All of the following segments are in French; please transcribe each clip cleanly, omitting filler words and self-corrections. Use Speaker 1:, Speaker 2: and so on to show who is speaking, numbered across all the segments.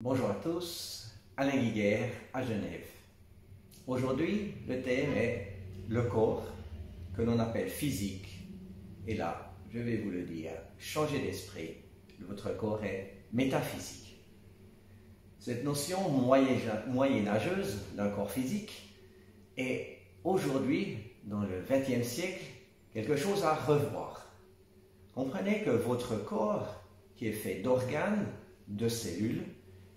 Speaker 1: Bonjour à tous, Alain Guiguerre à Genève. Aujourd'hui, le thème est le corps, que l'on appelle physique. Et là, je vais vous le dire, changez d'esprit, votre corps est métaphysique. Cette notion moyenâgeuse d'un corps physique est aujourd'hui, dans le XXe siècle, quelque chose à revoir. Comprenez que votre corps, qui est fait d'organes, de cellules,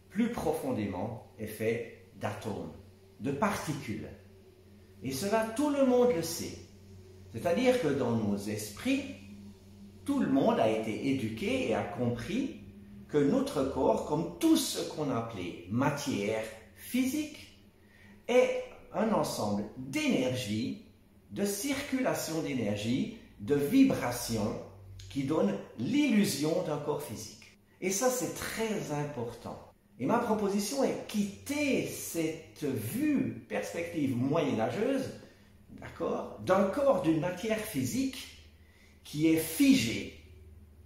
Speaker 1: plus profondément est fait d'atomes, de particules. Et cela, tout le monde le sait. C'est-à-dire que dans nos esprits, tout le monde a été éduqué et a compris que notre corps, comme tout ce qu'on appelait matière physique, est un ensemble d'énergie, de circulation d'énergie, de vibrations qui donnent l'illusion d'un corps physique. Et ça, c'est très important. Et ma proposition est quitter cette vue, perspective moyenâgeuse, d'accord, d'un corps, d'une matière physique qui est figée.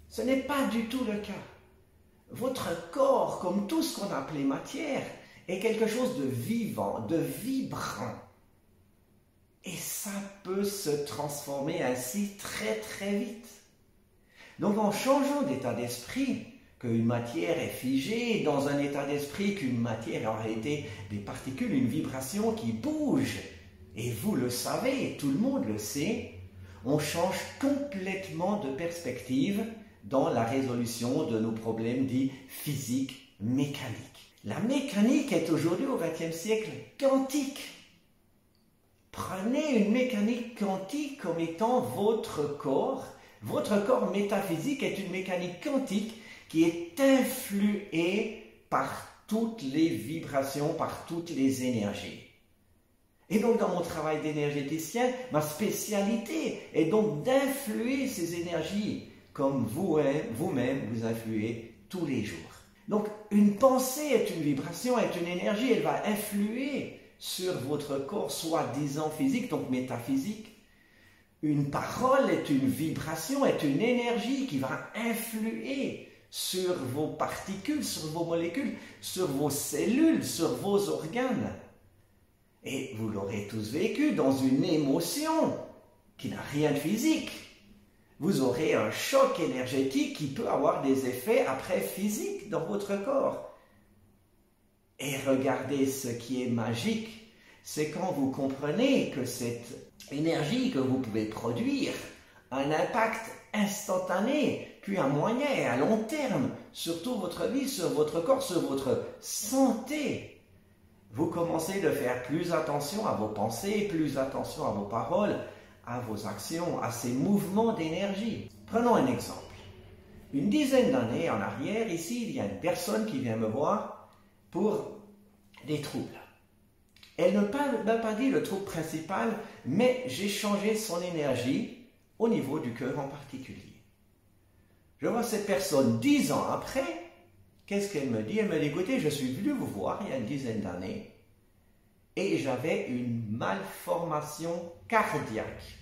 Speaker 1: Ce n'est pas du tout le cas. Votre corps, comme tout ce qu'on appelait matière, est quelque chose de vivant, de vibrant. Et ça peut se transformer ainsi très très vite. Donc en changeant d'état d'esprit, qu'une matière est figée, dans un état d'esprit qu'une matière est en réalité des particules, une vibration qui bouge. Et vous le savez, tout le monde le sait, on change complètement de perspective dans la résolution de nos problèmes dits physiques, mécaniques. La mécanique est aujourd'hui au XXe siècle quantique. Prenez une mécanique quantique comme étant votre corps. Votre corps métaphysique est une mécanique quantique qui est influé par toutes les vibrations, par toutes les énergies. Et donc dans mon travail d'énergéticien, ma spécialité est donc d'influer ces énergies comme vous-même vous influez tous les jours. Donc une pensée est une vibration, est une énergie, elle va influer sur votre corps soi-disant physique, donc métaphysique. Une parole est une vibration, est une énergie qui va influer sur vos particules, sur vos molécules, sur vos cellules, sur vos organes. Et vous l'aurez tous vécu dans une émotion qui n'a rien de physique. Vous aurez un choc énergétique qui peut avoir des effets après physiques dans votre corps. Et regardez ce qui est magique, c'est quand vous comprenez que cette énergie que vous pouvez produire a un impact instantané, puis à moyen et à long terme, sur toute votre vie, sur votre corps, sur votre santé. Vous commencez de faire plus attention à vos pensées, plus attention à vos paroles, à vos actions, à ces mouvements d'énergie. Prenons un exemple. Une dizaine d'années en arrière, ici, il y a une personne qui vient me voir pour des troubles. Elle ne m'a pas dit le trouble principal, mais j'ai changé son énergie au niveau du cœur en particulier. Je vois cette personne 10 ans après, qu'est-ce qu'elle me dit? Elle me dit, écoutez, je suis venu vous voir il y a une dizaine d'années et j'avais une malformation cardiaque.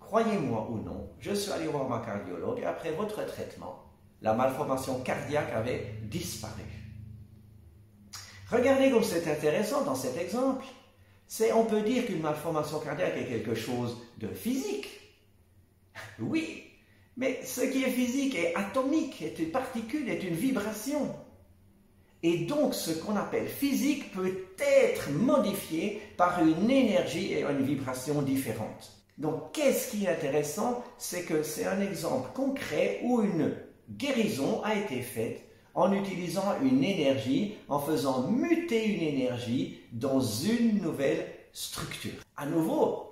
Speaker 1: Croyez-moi ou non, je suis allé voir ma cardiologue et après votre traitement, la malformation cardiaque avait disparu. Regardez comme c'est intéressant dans cet exemple. On peut dire qu'une malformation cardiaque est quelque chose de physique. Oui, mais ce qui est physique est atomique, est une particule, est une vibration. Et donc ce qu'on appelle physique peut être modifié par une énergie et une vibration différentes. Donc qu'est-ce qui est intéressant? C'est que c'est un exemple concret où une guérison a été faite en utilisant une énergie, en faisant muter une énergie dans une nouvelle structure. À nouveau,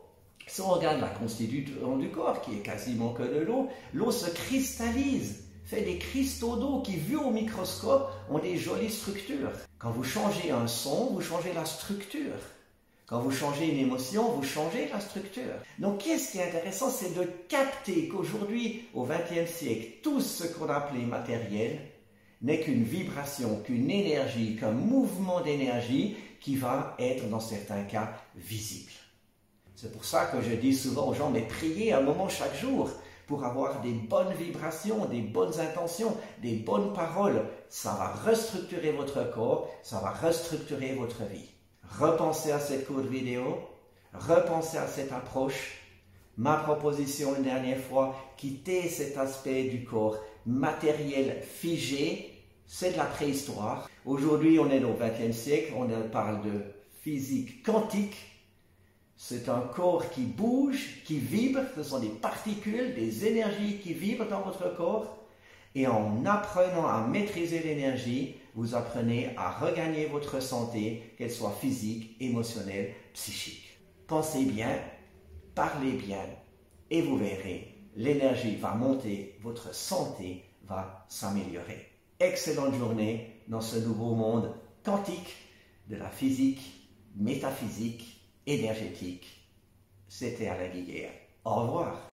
Speaker 1: si on regarde la constitution du corps, qui est quasiment que de l'eau, l'eau se cristallise, fait des cristaux d'eau qui, vus au microscope, ont des jolies structures. Quand vous changez un son, vous changez la structure. Quand vous changez une émotion, vous changez la structure. Donc, qu'est-ce qui est intéressant, c'est de capter qu'aujourd'hui, au XXe siècle, tout ce qu'on appelait matériel n'est qu'une vibration, qu'une énergie, qu'un mouvement d'énergie qui va être, dans certains cas, visible. C'est pour ça que je dis souvent aux gens, mais priez un moment chaque jour pour avoir des bonnes vibrations, des bonnes intentions, des bonnes paroles. Ça va restructurer votre corps, ça va restructurer votre vie. Repensez à cette courte vidéo, repensez à cette approche. Ma proposition une dernière fois, quittez cet aspect du corps matériel figé, c'est de la préhistoire. Aujourd'hui, on est au XXe siècle, on parle de physique quantique. C'est un corps qui bouge, qui vibre, ce sont des particules, des énergies qui vibrent dans votre corps. Et en apprenant à maîtriser l'énergie, vous apprenez à regagner votre santé, qu'elle soit physique, émotionnelle, psychique. Pensez bien, parlez bien, et vous verrez, l'énergie va monter, votre santé va s'améliorer. Excellente journée dans ce nouveau monde quantique de la physique, métaphysique, énergétique. C'était Alain Guiguerre. Au revoir.